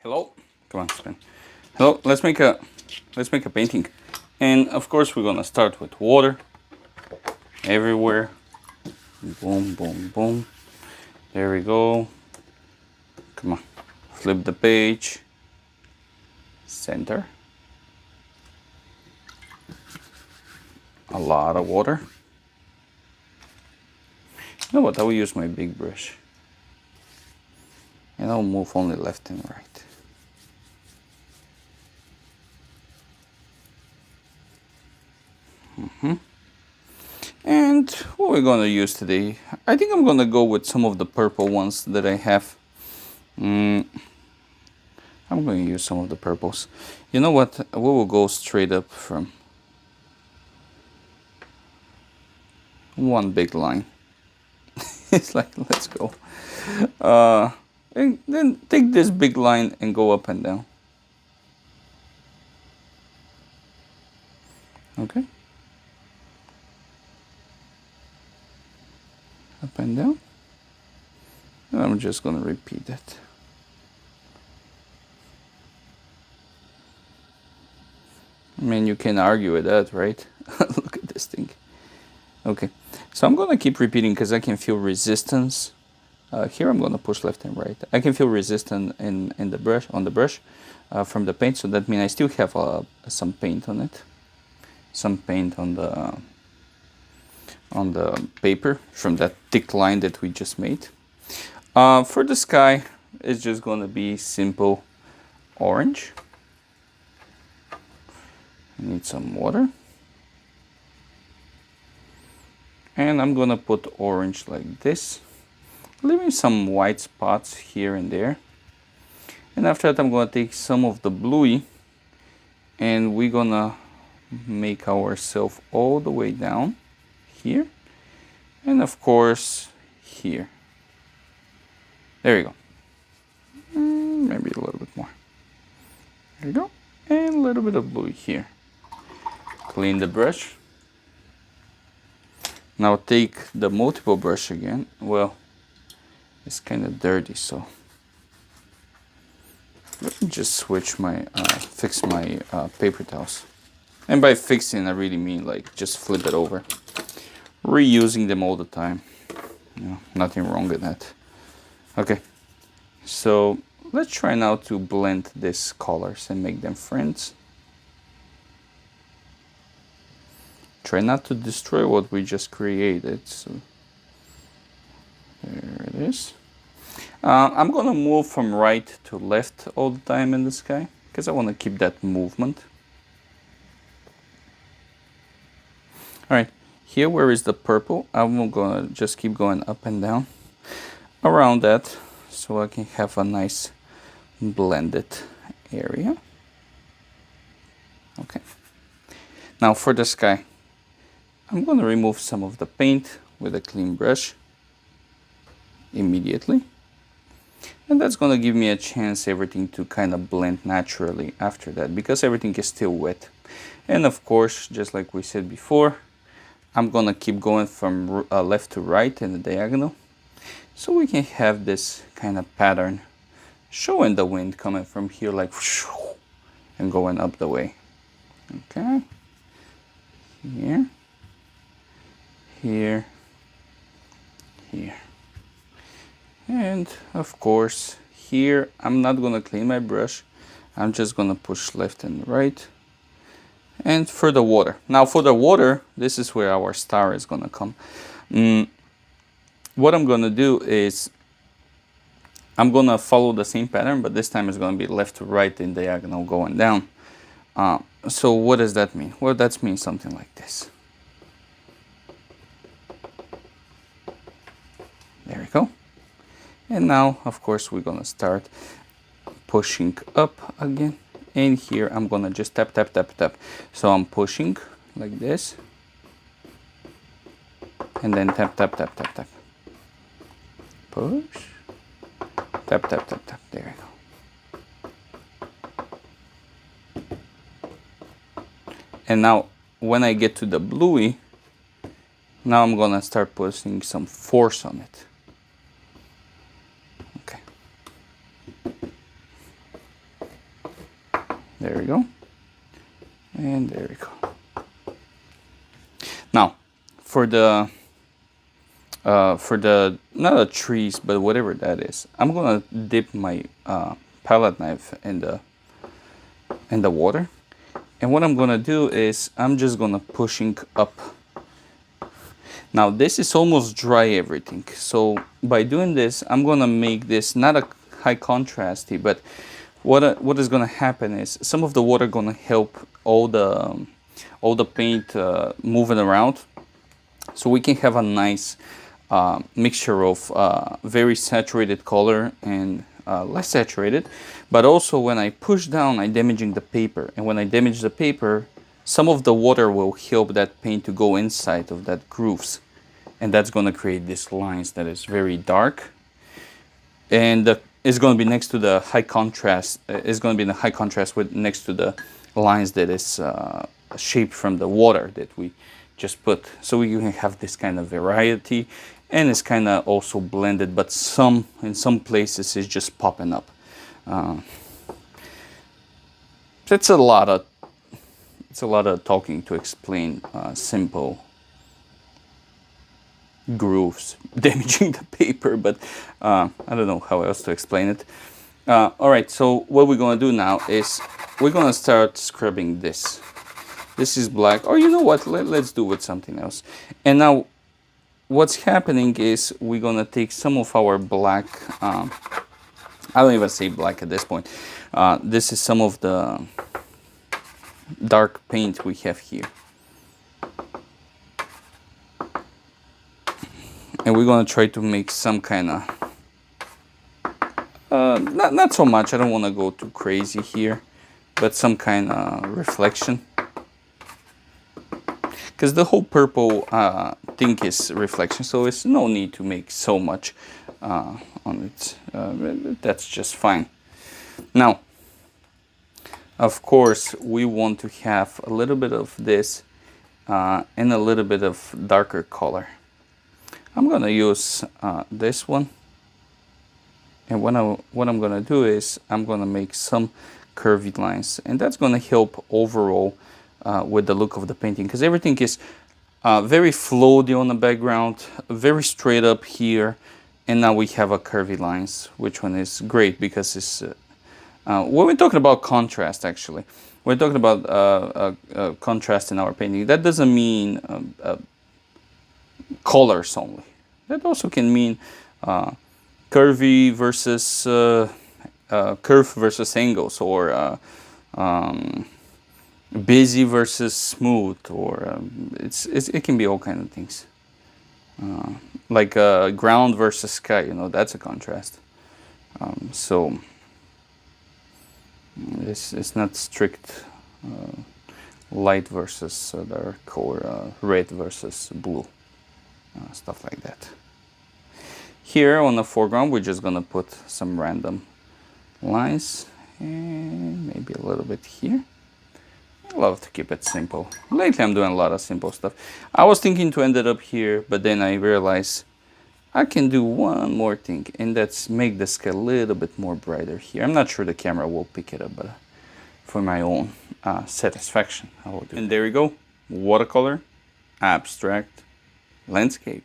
Hello, come on, spin. Hello, let's make a painting, and of course we're gonna start with water everywhere. Boom, boom, boom. There we go. Come on, flip the page. Center. A lot of water. You know what? I will use my big brush, and I'll move only left and right. And what we're gonna use today, I think I'm gonna go with some of the purple ones that I have. I'm going to use some of the purples. You know what? We will go straight up from one big line. It's like, let's go. And then take this big line and go up and down. Okay. Up and down. And I'm just going to repeat that. I mean, you can argue with that, right? Look at this thing. Okay, so I'm going to keep repeating because I can feel resistance. Here I'm going to push left and right. I can feel resistance in the brush, on the brush, from the paint. So that means I still have some paint on it. Some paint on the paper from that thick line that we just made. For the sky, it's just going to be simple orange. I need some water. And I'm gonna put orange like this, leaving some white spots here and there. And after that, I'm gonna take some of the bluey and we're gonna make ourselves all the way down here. And of course, here. There you go. Maybe a little bit more. There you go. And a little bit of bluey here. Clean the brush. Now take the multiple brush again. Well, it's kind of dirty, so let me just switch my, fix my paper towels. And by fixing, I really mean like just flip it over. Reusing them all the time. You know, nothing wrong with that. Okay, so let's try now to blend these colors and make them friends. Try not to destroy what we just created. So there it is. I'm gonna move from right to left all the time in the sky because I want to keep that movement. All right, here where is the purple, I'm gonna just keep going up and down around that so I can have a nice blended area. Okay, now for the sky, I'm going to remove some of the paint with a clean brush immediately. And that's going to give me a chance everything to kind of blend naturally after that because everything is still wet. And of course, just like we said before, I'm going to keep going from left to right in the diagonal. So we can have this kind of pattern showing the wind coming from here like and going up the way. Okay. Here. Here, here, and of course here I'm not gonna clean my brush. I'm just gonna push left and right. And for the water, now for the water, this is where our star is gonna come. What I'm gonna do is I'm gonna follow the same pattern, but this time it's gonna be left to right in diagonal going down. So what does that mean? Well, that means something like this. There we go. And now, of course, we're gonna start pushing up again. And here I'm gonna just tap, tap, tap, tap. So I'm pushing like this. And then tap, tap, tap, tap, tap. Push. Tap, tap, tap, tap. There we go. And now, when I get to the bluey, now I'm gonna start putting some force on it. There we go. And there we go. Now, for the not the trees, but whatever that is, I'm gonna dip my palette knife in the water, and what I'm gonna do is I'm just gonna pushing up. Now this is almost dry everything, so by doing this, I'm gonna make this not a high contrasty, but what is gonna happen is some of the water gonna help all the paint moving around, so we can have a nice mixture of very saturated color and less saturated. But also when I push down, I'm damaging the paper, and when I damage the paper, some of the water will help that paint to go inside of that grooves, and that's going to create these lines that is very dark, and it's going to be next to the high contrast. It's going to be in the high contrast with next to the lines that is shaped from the water that we just put. So we can have this kind of variety, and it's kind of also blended, but in some places it's just popping up. It's a lot of talking to explain simple grooves damaging the paper, but I don't know how else to explain it. All right, so what we're gonna do now is we're gonna start scrubbing this. This is black, or you know what, let's do with something else. And now what's happening is we're gonna take some of our black, I don't even say black at this point. This is some of the dark paint we have here. And we're gonna try to make some kind of, not so much, I don't wanna go too crazy here, but some kind of reflection. Because the whole purple thing is reflection, so it's no need to make so much on it. That's just fine. Now, of course, we want to have a little bit of this and a little bit of darker color. I'm gonna use this one, and what I'm gonna do is I'm gonna make some curvy lines, and that's gonna help overall with the look of the painting, because everything is very floaty on the background, very straight up here, and now we have a curvy lines, which one is great because it's when we're talking about contrast, actually we're talking about contrast in our painting. That doesn't mean colors only. That also can mean curvy versus curve versus angles, or busy versus smooth, or it can be all kind of things. Like ground versus sky, you know, that's a contrast. So it's not strict light versus dark, or red versus blue, stuff like that. Here on the foreground, we're just gonna put some random lines, and maybe a little bit here. I love to keep it simple. Lately I'm doing a lot of simple stuff. I was thinking to end it up here, but then I realized I can do one more thing, and that's make the sky a little bit more brighter here. I'm not sure the camera will pick it up, but for my own satisfaction, I will do. And there we go, watercolor, abstract, landscape.